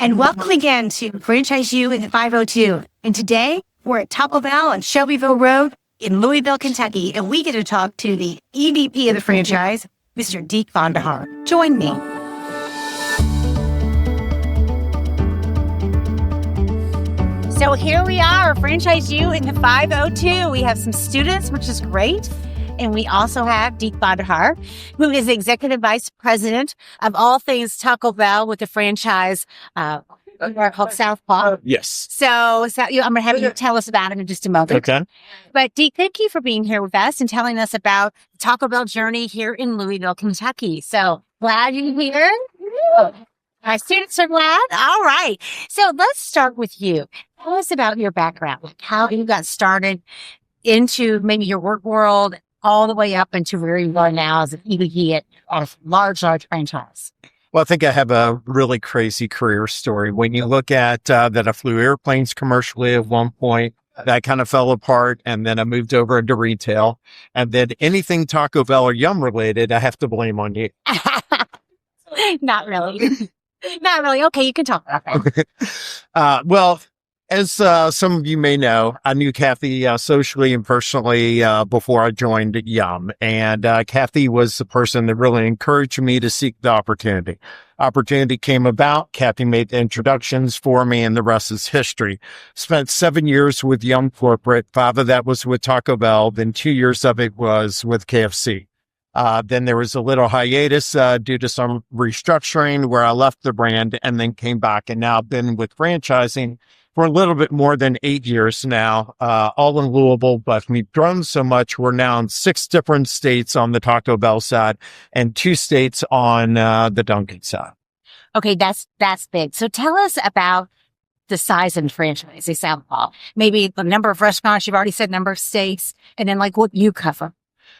And welcome again to FranchiseU in the 502. And today we're at Taco Bell on Shelbyville Road in Louisville, Kentucky. And we get to talk to the EVP of the franchise, Mr. Deek. Join me. So here we are, FranchiseU in the 502. We have some students, which is great. And we also have Deek, who is the Executive Vice President of all things Taco Bell with the franchise called Southpaw. Yes. So I'm going to have you tell us about it in just a moment. Okay. But Deek, thank you for being here with us and telling us about the Taco Bell journey here in Louisville, Kentucky. So glad you're here. My students are glad. All right. So let's start with you. Tell us about your background, like how you got started into maybe your work world, all the way up into where you are now as an EVP at a large franchise. Well, I think I have a really crazy career story. When you look at that I flew airplanes commercially at one point, that kind of fell apart, and then I moved over into retail. And then anything Taco Bell or Yum related, I have to blame on you. Not really. Not really. Okay, you can talk about that. Well, as some of you may know, I knew Kathy socially and personally before I joined Yum. And Kathy was the person that really encouraged me to seek the opportunity. Opportunity came about. Kathy made the introductions for me, and the rest is history. Spent 7 years with Yum Corporate. 5 of that was with Taco Bell. Then 2 years of it was with KFC. Then there was a little hiatus due to some restructuring where I left the brand and then came back, and now I've been with franchising for a little bit more than 8 years now, all in Louisville, but we've grown so much. We're now in 6 different states on the Taco Bell side and 2 states on the Dunkin' side. Okay, that's big. So tell us about the size of the franchise, Southpaw. Maybe the number of restaurants, you've already said number of states, and then like what you cover.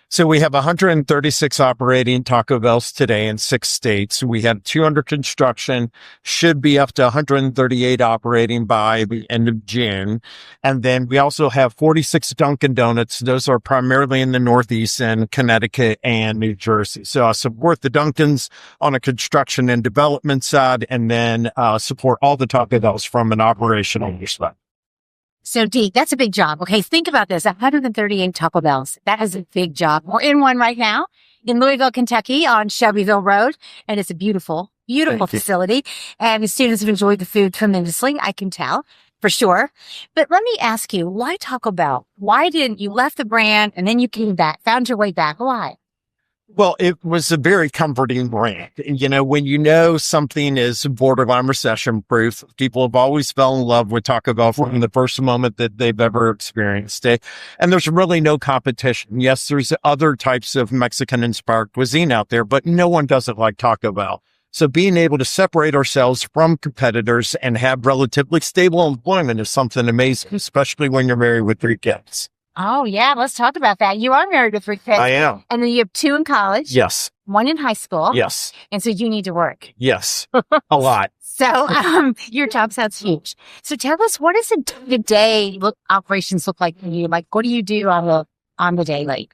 So we have 136 operating Taco Bells today in 6 states. We have 2 under construction, should be up to 138 operating by the end of June. And then we also have 46 Dunkin' Donuts. Those are primarily in the Northeast and Connecticut and New Jersey. So I support the Dunkins on a construction and development side, and then support all the Taco Bells from an operational perspective. So, Deek, that's a big job. Okay, think about this. 138 Taco Bells. That is a big job. We're in one right now in Louisville, Kentucky on Shelbyville Road. And it's a beautiful facility. And the students have enjoyed the food tremendously. I can tell for sure. But let me ask you, why Taco Bell? Why didn't you left the brand and then you came back, found your way back? Why? Well, it was a very comforting brand. You know, when you know something is borderline recession proof, people have always fell in love with Taco Bell from the first moment that they've ever experienced it. And there's really no competition. Yes, there's other types of Mexican inspired cuisine out there, but no one does it like Taco Bell. So being able to separate ourselves from competitors and have relatively stable employment is something amazing, especially when you're married with 3 kids. Oh, yeah. Let's talk about that. You are married with 3 kids. I am. And then you have 2 in college. Yes. 1 in high school. Yes. And so you need to work. Yes. A lot. So your job sounds huge. So tell us, what does a day-to-day operations look like for you? Like, what do you do on the daily?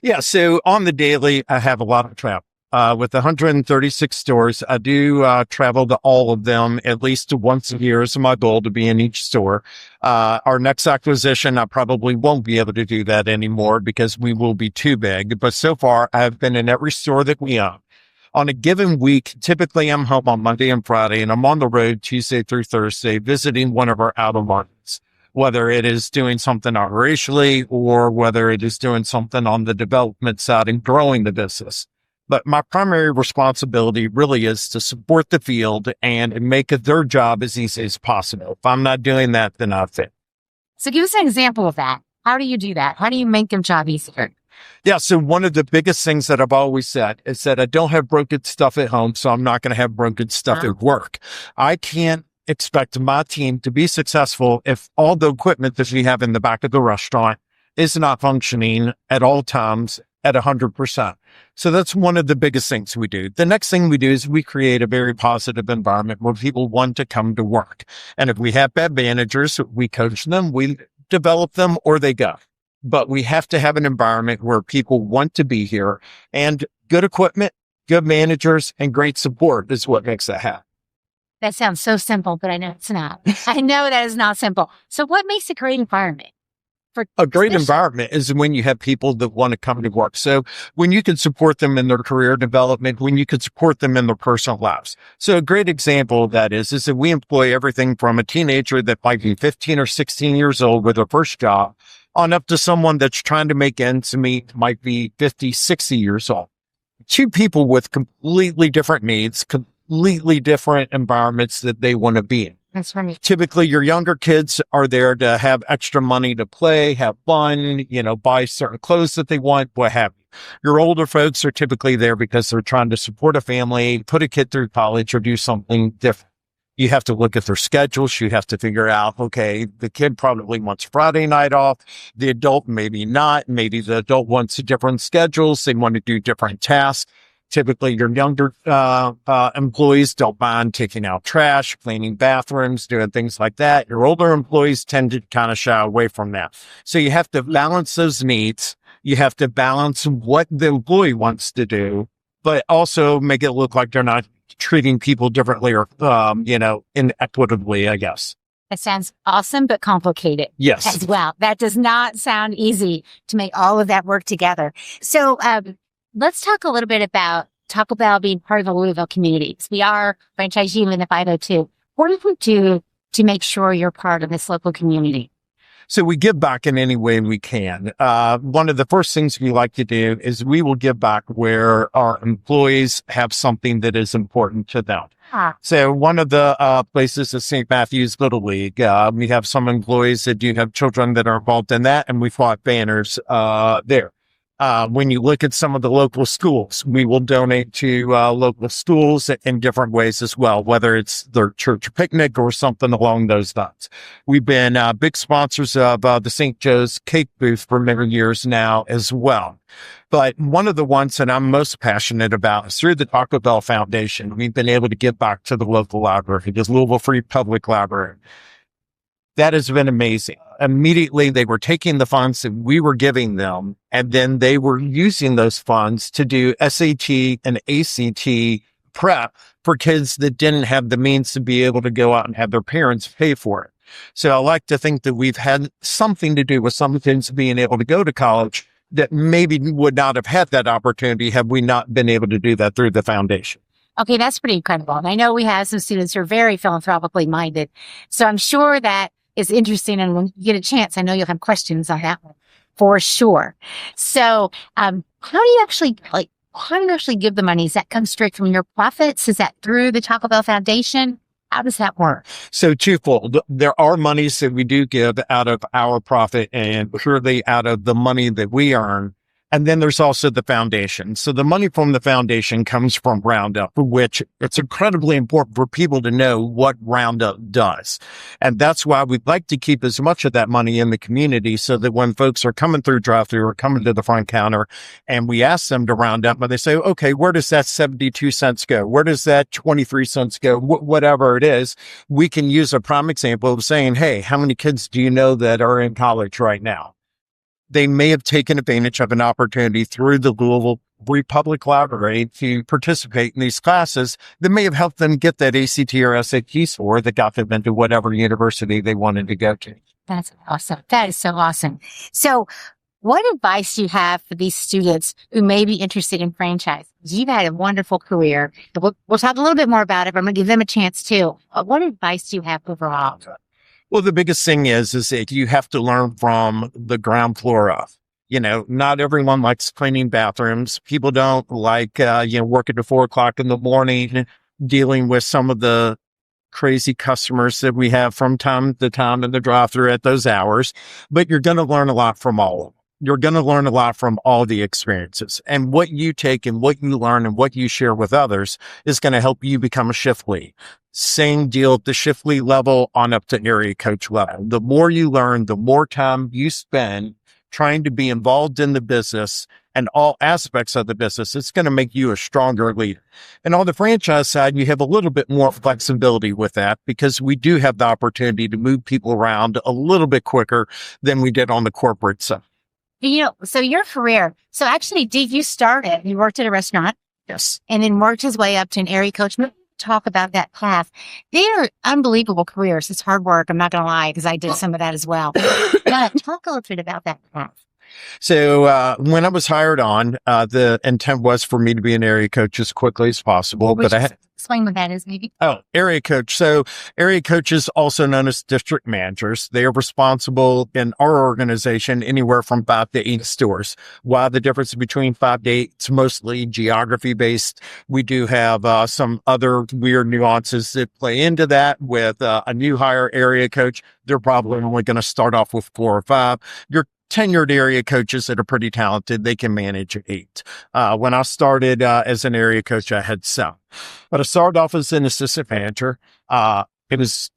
Yeah. So on the daily, I have a lot of travel. With 136 stores, I do travel to all of them at least once a year is my goal to be in each store. Our next acquisition, I probably won't be able to do that anymore because we will be too big. But so far, I've been in every store that we own. On a given week, typically I'm home on Monday and Friday, and I'm on the road Tuesday through Thursday visiting one of our outer markets, whether it is doing something operationally or whether it is doing something on the development side and growing the business. But my primary responsibility really is to support the field and make their job as easy as possible. If I'm not doing that, then I fit. So give us an example of that. How do you do that? How do you make their job easier? Yeah, so one of the biggest things that I've always said is that I don't have broken stuff at home, so I'm not going to have broken stuff at work. I can't expect my team to be successful if all the equipment that we have in the back of the restaurant is not functioning at all times at 100%. So that's one of the biggest things we do. The next thing we do is we create a very positive environment where people want to come to work. And if we have bad managers, we coach them, we develop them, or they go. But we have to have an environment where people want to be here, and good equipment, good managers, and great support is what makes that happen. That sounds so simple, but I know it's not. I know that is not simple. So what makes a great environment? A great environment is when you have people that want to come to work. So when you can support them in their career development, when you can support them in their personal lives. So a great example of that is that we employ everything from a teenager that might be 15 or 16 years old with their first job on up to someone that's trying to make ends meet, might be 50, 60 years old. Two people with completely different needs, completely different environments that they want to be in. That's right. Typically, your younger kids are there to have extra money to play, have fun, buy certain clothes that they want, what have you. Your older folks are typically there because they're trying to support a family, put a kid through college, or do something different. You have to look at their schedules. You have to figure out, okay, the kid probably wants Friday night off. The adult, maybe not. Maybe the adult wants different schedules. They want to do different tasks. Typically, your younger employees don't mind taking out trash, cleaning bathrooms, doing things like that. Your older employees tend to kind of shy away from that. So you have to balance those needs. You have to balance what the employee wants to do, but also make it look like they're not treating people differently or, inequitably, I guess. That sounds awesome, but complicated. Yes. As well. That does not sound easy to make all of that work together. So, let's talk a little bit about Taco Bell being part of the Louisville community. We are FranchiseU in the 502. What do you do to make sure you're part of this local community? So we give back in any way we can. One of the first things we like to do is we will give back where our employees have something that is important to them. So one of the places is St. Matthew's Little League. We have some employees that do have children that are involved in that, and we bought banners there. When you look at some of the local schools, we will donate to local schools in different ways as well, whether it's their church picnic or something along those lines. We've been big sponsors of the St. Joe's Cake Booth for many years now as well. But one of the ones that I'm most passionate about is through the Taco Bell Foundation. We've been able to give back to the local library, the Louisville Free Public Library. That has been amazing. Immediately, they were taking the funds that we were giving them, and then they were using those funds to do SAT and ACT prep for kids that didn't have the means to be able to go out and have their parents pay for it. So I like to think that we've had something to do with some kids being able to go to college that maybe would not have had that opportunity had we not been able to do that through the foundation. Okay, that's pretty incredible. And I know we have some students who are very philanthropically minded. So I'm sure that is interesting. And when you get a chance, I know you'll have questions on that one for sure. So how do you actually give the money? Does that come straight from your profits? Is that through the Taco Bell Foundation? How does that work? So twofold. There are monies that we do give out of our profit and purely out of the money that we earn. And then there's also the foundation. So the money from the foundation comes from Roundup, which it's incredibly important for people to know what Roundup does. And that's why we'd like to keep as much of that money in the community so that when folks are coming through drive-thru or coming to the front counter and we ask them to round up, but they say, okay, where does that 72 cents go? Where does that 23 cents go? Whatever it is, we can use a prime example of saying, hey, how many kids do you know that are in college right now? They may have taken advantage of an opportunity through the Louisville Free Public Library to participate in these classes that may have helped them get that ACT or SAT score that got them into whatever university they wanted to go to. That's awesome. That is so awesome. So what advice do you have for these students who may be interested in franchise? You've had a wonderful career. We'll talk a little bit more about it, but I'm going to give them a chance too. What advice do you have overall? Well, the biggest thing is that you have to learn from the ground floor up. Not everyone likes cleaning bathrooms. People don't like, working at 4:00 in the morning, dealing with some of the crazy customers that we have from time to time in the drive-thru at those hours. But you're going to learn a lot from all of them. You're going to learn a lot from all the experiences, and what you take and what you learn and what you share with others is going to help you become a shift lead. Same deal at the shift lead level on up to area coach level. The more you learn, the more time you spend trying to be involved in the business and all aspects of the business, it's going to make you a stronger leader. And on the franchise side, you have a little bit more flexibility with that because we do have the opportunity to move people around a little bit quicker than we did on the corporate side. So your career, actually, Deek, you worked at a restaurant. Yes. And then worked his way up to an area coach. talk about that path. They are unbelievable careers. It's hard work. I'm not going to lie, because I did some of that as well. But talk a little bit about that path. So when I was hired on, the intent was for me to be an area coach as quickly as possible. Which But I had explain what that is, maybe. area coach. So area coaches, also known as district managers, they are responsible in our organization anywhere from 5 to 8 stores. While the difference between 5 to 8, it's mostly geography based. We do have some other weird nuances that play into that. With a new hire area coach, they're probably only going to start off with 4 or 5. Your tenured area coaches that are pretty talented, they can manage 8. When I started as an area coach, I had 7. But I started off as an assistant manager. It was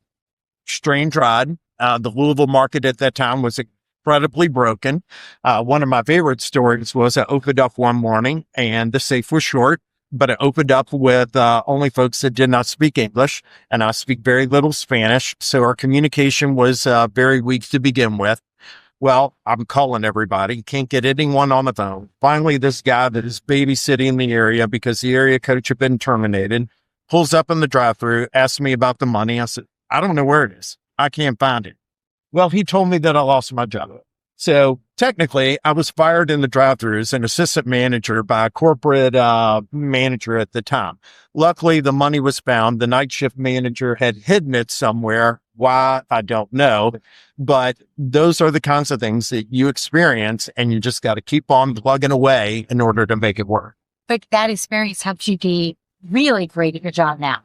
strange ride. The Louisville market at that time was incredibly broken. One of my favorite stories was I opened up one morning and the safe was short, but I opened up with only folks that did not speak English, and I speak very little Spanish. So our communication was very weak to begin with. Well, I'm calling everybody, can't get anyone on the phone. Finally, this guy that is babysitting the area because the area coach had been terminated pulls up in the drive-thru, asks me about the money. I said, I don't know where it is. I can't find it. Well, he told me that I lost my job. So technically, I was fired in the drive-thru as an assistant manager by a corporate manager at the time. Luckily, the money was found. The night shift manager had hidden it somewhere. Why, I don't know. But those are the kinds of things that you experience, and you just got to keep on plugging away in order to make it work. But that experience helped you be really great at your job now.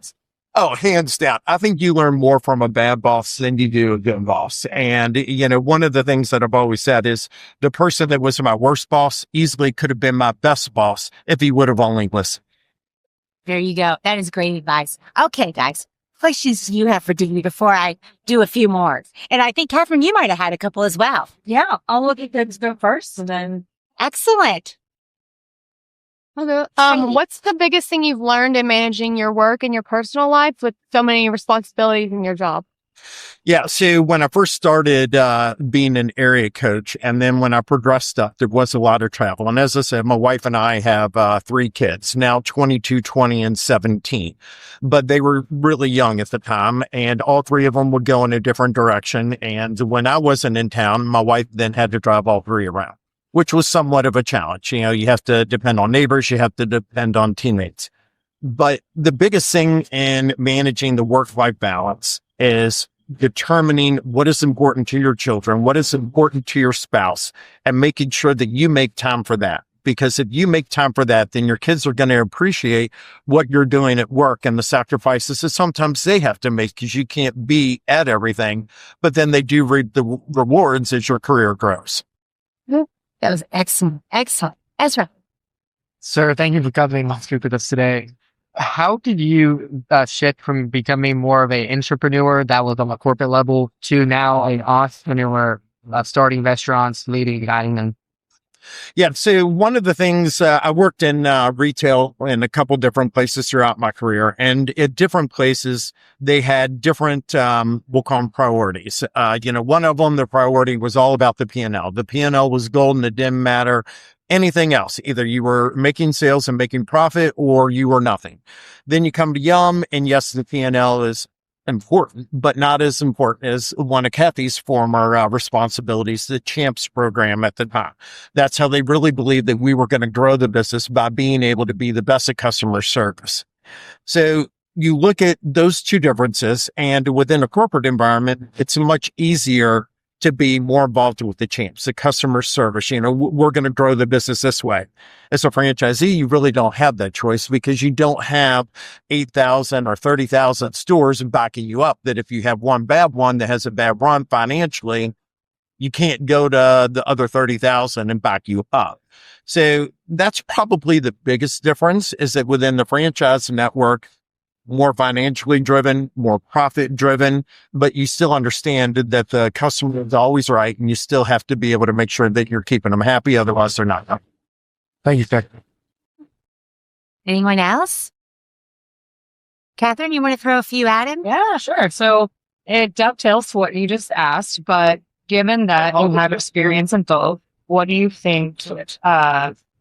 Oh, hands down. I think you learn more from a bad boss than you do a good boss. And, one of the things that I've always said is the person that was my worst boss easily could have been my best boss if he would have only listened. There you go. That is great advice. Okay, guys. Questions you have for Deek before I do a few more. And I think, Catherine, you might have had a couple as well. Yeah, I'll look at those go first and then. Excellent. What's the biggest thing you've learned in managing your work and your personal life with so many responsibilities in your job? Yeah. So when I first started being an area coach, and then when I progressed up, there was a lot of travel. And as I said, my wife and I have 3 kids, now 22, 20, and 17. But they were really young at the time, and all 3 of them would go in a different direction. And when I wasn't in town, my wife then had to drive all 3 around, which was somewhat of a challenge. You have to depend on neighbors, you have to depend on teammates. But the biggest thing in managing the work-life balance is determining what is important to your children, what is important to your spouse, and making sure that you make time for that. Because if you make time for that, then your kids are going to appreciate what you're doing at work and the sacrifices that sometimes they have to make because you can't be at everything, but then they do reap the rewards as your career grows. That was excellent. Excellent. Ezra. Sir, thank you for coming on Speak with us today. How did you shift from becoming more of an entrepreneur that was on a corporate level to now an entrepreneur, starting restaurants, leading, guiding them? Yeah. So one of the things I worked in retail in a couple different places throughout my career, and at different places, they had different, we'll call them priorities. One of them, the priority was all about the P&L. The P&L was golden. It didn't matter anything else. Either you were making sales and making profit or you were nothing. Then you come to Yum, and yes, the P&L is important, but not as important as one of Kathy's former responsibilities, the Champs program at the time. That's how they really believed that we were going to grow the business, by being able to be the best at customer service. So you look at those 2 differences, and within a corporate environment, it's much easier to be more involved with the Champs, the customer service. We're going to grow the business this way. As a franchisee, you really don't have that choice because you don't have 8,000 or 30,000 stores backing you up, that if you have one bad one that has a bad run financially, you can't go to the other 30,000 and back you up. So that's probably the biggest difference, is that within the franchise network, more financially driven, more profit driven, but you still understand that the customer is always right, and you still have to be able to make sure that you're keeping them happy. Otherwise, they're not happy. Thank you, sir. Anyone else? Catherine, you want to throw a few at him? Yeah, sure. So it dovetails to what you just asked, but given that you have experience in both, what do you think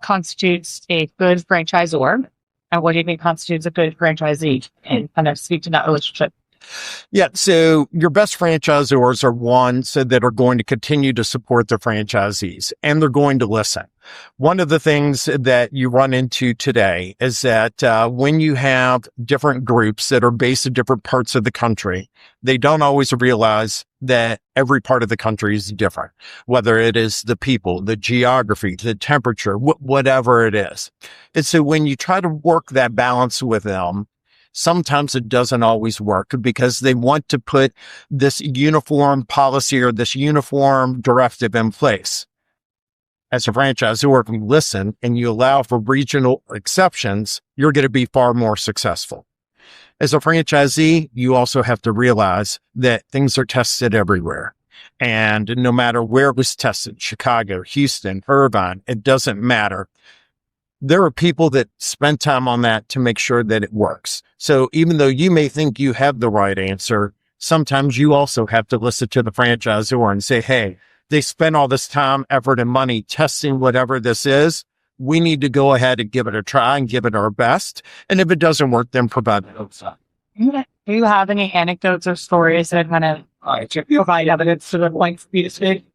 constitutes a good franchisor? And what do you think constitutes a good franchisee? And kind of speak to that relationship. Yeah. So your best franchisors are ones that are going to continue to support their franchisees, and they're going to listen. One of the things that you run into today is that when you have different groups that are based in different parts of the country, they don't always realize that every part of the country is different, whether it is the people, the geography, the temperature, whatever it is. And so when you try to work that balance with them, sometimes it doesn't always work because they want to put this uniform policy or this uniform directive in place. As a franchisor, if you listen and you allow for regional exceptions, you're going to be far more successful. As a franchisee, you also have to realize that things are tested everywhere. And no matter where it was tested, Chicago, Houston, Irvine, it doesn't matter. There are people that spend time on that to make sure that it works. So even though you may think you have the right answer, sometimes you also have to listen to the franchisor and say, hey, they spent all this time, effort, and money testing whatever this is. We need to go ahead and give it a try and give it our best. And if it doesn't work, then provide it outside. Do you have any anecdotes or stories that kind of provide evidence to the point for you to speak?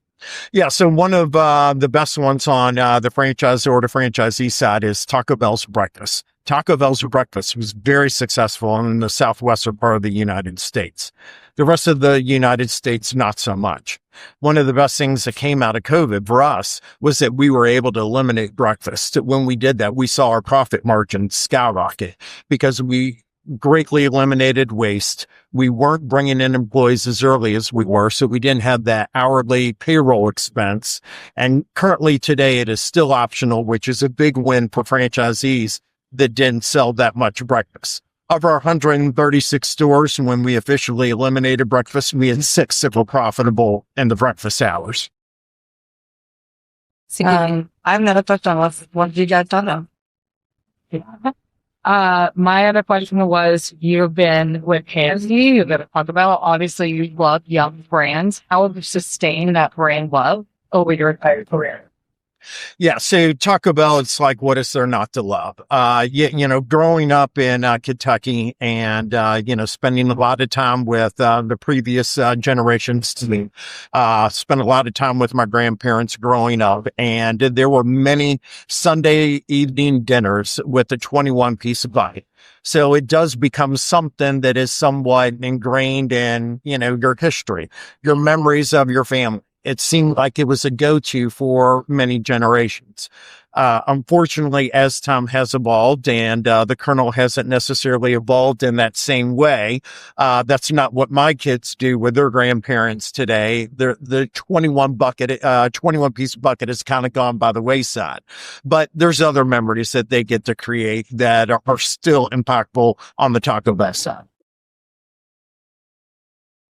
Yeah, so one of the best ones on the franchisor to franchisee side is Taco Bell's breakfast. Taco Bell's breakfast was very successful in the southwestern part of the United States. The rest of the United States, not so much. One of the best things that came out of COVID for us was that we were able to eliminate breakfast. When we did that, we saw our profit margin skyrocket because we greatly eliminated waste. We weren't bringing in employees as early as we were, so we didn't have that hourly payroll expense. And currently today, it is still optional, which is a big win for franchisees that didn't sell that much breakfast. Of our 136 stores, when we officially eliminated breakfast, we had 6 that were profitable in the breakfast hours. I've never touched on what you guys done though. My other question was, you've been with KFC, you've been with Taco Bell. Obviously, you love young brands. How have you sustained that brand love over your entire career? Yeah, so Taco Bell, it's like, what is there not to love? Growing up in Kentucky and, spending a lot of time with the previous generations, spent a lot of time with my grandparents growing up, and there were many Sunday evening dinners with a 21-piece bite. So it does become something that is somewhat ingrained in, your history, your memories of your family. It seemed like it was a go-to for many generations. Unfortunately, as time has evolved and the kernel hasn't necessarily evolved in that same way, that's not what my kids do with their grandparents today. The 21-piece bucket has kind of gone by the wayside. But there's other memories that they get to create that are still impactful on the Taco Bell side.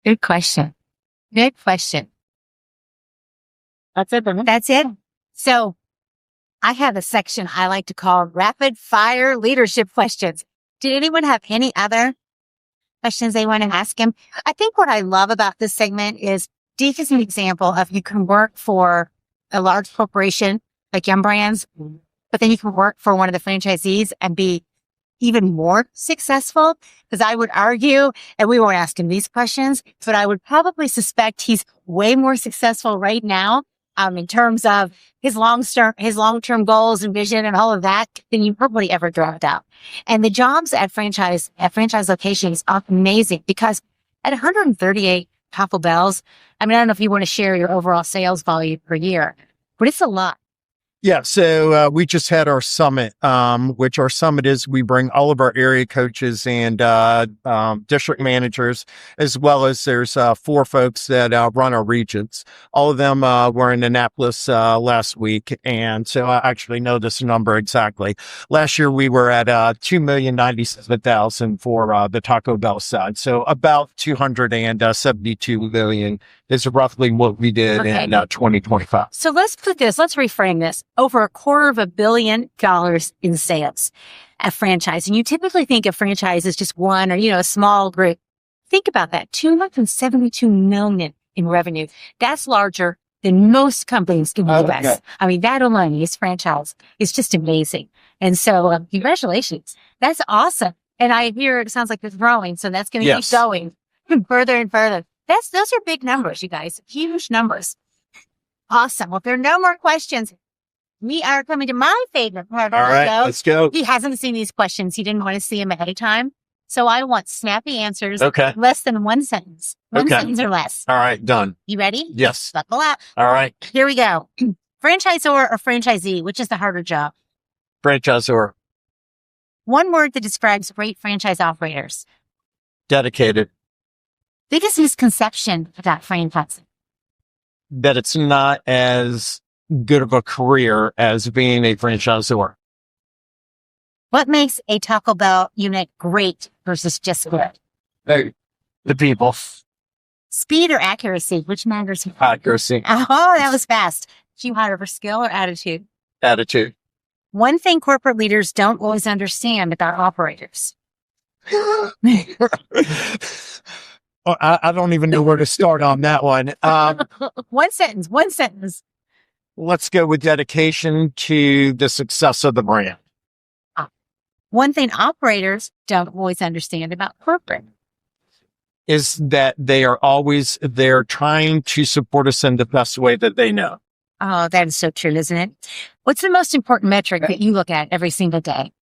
Good question. Good question. That's it. That's it. So I have a section I like to call rapid fire leadership questions. Did anyone have any other questions they want to ask him? I think what I love about this segment is Deek is an example of you can work for a large corporation like Yum Brands, but then you can work for one of the franchisees and be even more successful. Because I would argue, and we won't ask him these questions, but I would probably suspect he's way more successful right now in terms of his long-term goals and vision and all of that than you probably ever dreamt out. And the jobs at franchise locations are amazing because at 138 Taco Bells, I don't know if you want to share your overall sales volume per year, but it's a lot. Yeah, so we just had our summit, which our summit is we bring all of our area coaches and district managers, as well as there's 4 folks that run our regions. All of them were in Annapolis last week, and so I actually know this number exactly. Last year we were at 2,097,000 for the Taco Bell side, so about 272 million is roughly what we did in 2025. So let's reframe this. Over $250 million in sales at franchise. And you typically think of franchise as just one or, a small group. Think about that. $272 million in revenue. That's larger than most companies in the Okay. US. I mean, that alone is franchise. It's just amazing. And so, congratulations. That's awesome. And I hear it sounds like it's growing. So that's going to Yes. keep going further and further. Those are big numbers, you guys. Huge numbers. Awesome. Well, if there are no more questions, we are coming to my favorite part All of the right, show. let's go. He hasn't seen these questions. He didn't want to see them ahead of time. So I want snappy answers. Okay. Less than one sentence. One Okay. sentence or less. All right, done. You ready? Yes. Buckle up. All right. Here we go. Franchisor or franchisee, which is the harder job? Franchisor, One word that describes great franchise operators. dedicated. Biggest misconception about franchising. That it's not as good of a career as being a franchisor. What makes a Taco Bell unit great versus just good? Hey, the people. Speed or accuracy, which matters more? Accuracy. Oh, that was fast. Do you hire for skill or attitude? Attitude. One thing corporate leaders don't always understand about operators. Oh, I don't even know where to start on that one. One sentence. Let's go with dedication to the success of the brand. One thing operators don't always understand about corporate. Is that they are always there trying to support us in the best way that they know. Oh, that is so true, isn't it? What's the most important metric that you look at every single day?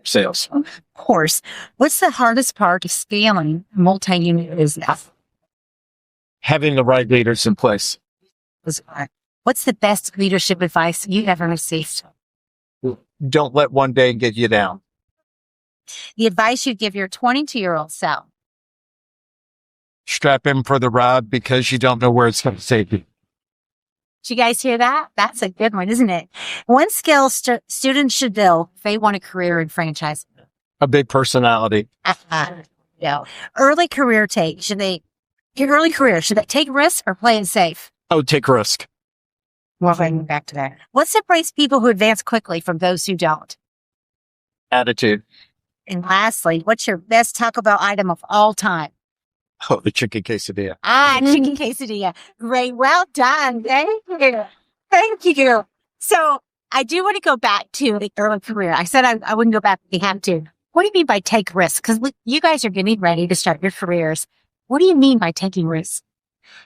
Sales. Of course. What's the hardest part of scaling a multi-unit business? Having the right leaders in place. What's the best leadership advice you've ever received? Don't let one day get you down. The advice you'd give your 22-year-old self. Strap in for the ride because you don't know where it's going to take you. Did you guys hear that? That's a good one, isn't it? One skill students should build if they want a career in franchising. A big personality. No. Early career should they take risks or play it safe? Oh, take risk. Well, back to that. What separates people who advance quickly from those who don't? Attitude. And lastly, what's your best Taco Bell item of all time? Oh, the chicken quesadilla. Chicken quesadilla. Great. Well done. Thank you. Thank you. So I do want to go back to the early career. I said I wouldn't go back if we had to. What do you mean by take risks? Because you guys are getting ready to start your careers. What do you mean by taking risks?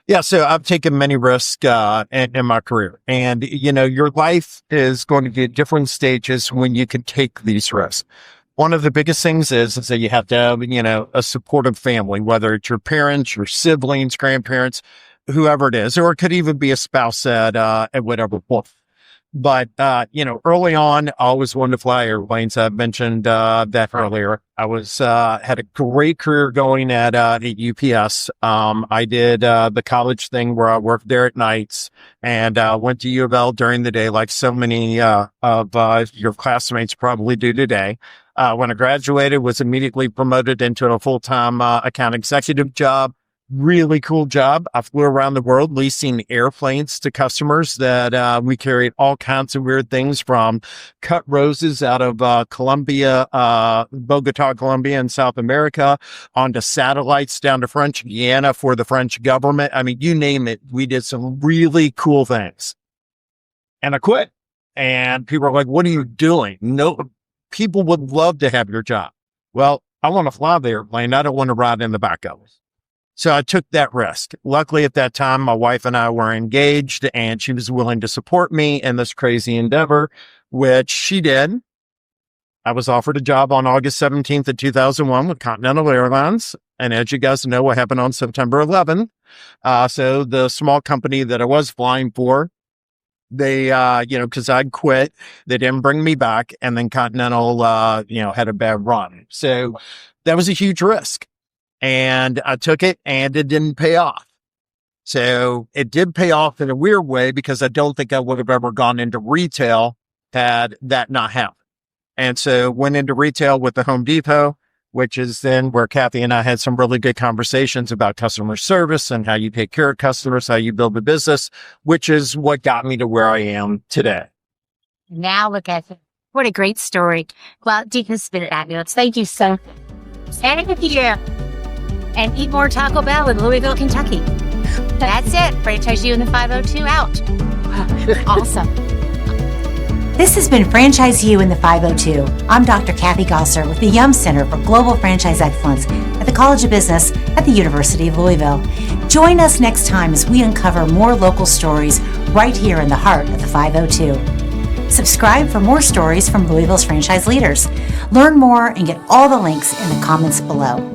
Yeah, so I've taken many risks in my career. And, your life is going to be at different stages when you can take these risks. One of the biggest things is that you have to have, a supportive family, whether it's your parents, your siblings, grandparents, whoever it is, or it could even be a spouse at whatever point. But, early on, I always wanted to fly airplanes. I mentioned that earlier. I had a great career going at UPS. I did the college thing where I worked there at nights and went to U of L during the day, like so many of your classmates probably do today. When I graduated, was immediately promoted into a full-time account executive job. Really cool job. I flew around the world leasing airplanes to customers that we carried all kinds of weird things from cut roses out of Bogota, Colombia in South America, onto satellites down to French Guiana for the French government. I mean, you name it. We did some really cool things. And I quit. And people are like, what are you doing? No, people would love to have your job. Well, I want to fly the airplane. I don't want to ride in the back of it. So I took that risk. Luckily, at that time, my wife and I were engaged and she was willing to support me in this crazy endeavor, which she did. I was offered a job on August 17th of 2001 with Continental Airlines. And as you guys know, what happened on September 11th. So the small company that I was flying for, they, because I'd quit, they didn't bring me back. And then Continental, had a bad run. So that was a huge risk. And I took it and it didn't pay off. So it did pay off in a weird way because I don't think I would have ever gone into retail had that not happened. And so went into retail with the Home Depot, which is then where Kathy and I had some really good conversations about customer service and how you take care of customers, how you build a business, which is what got me to where I am today. Now look at it. What a great story. Well, Deek has been fabulous. Thank you so much. Thank you. And eat more Taco Bell in Louisville, Kentucky. That's it. FranchiseU and the 502 out. Awesome. This has been FranchiseU in the 502. I'm Dr. Kathy Gosser with the Yum Center for Global Franchise Excellence at the College of Business at the University of Louisville. Join us next time as we uncover more local stories right here in the heart of the 502. Subscribe for more stories from Louisville's franchise leaders. Learn more and get all the links in the comments below.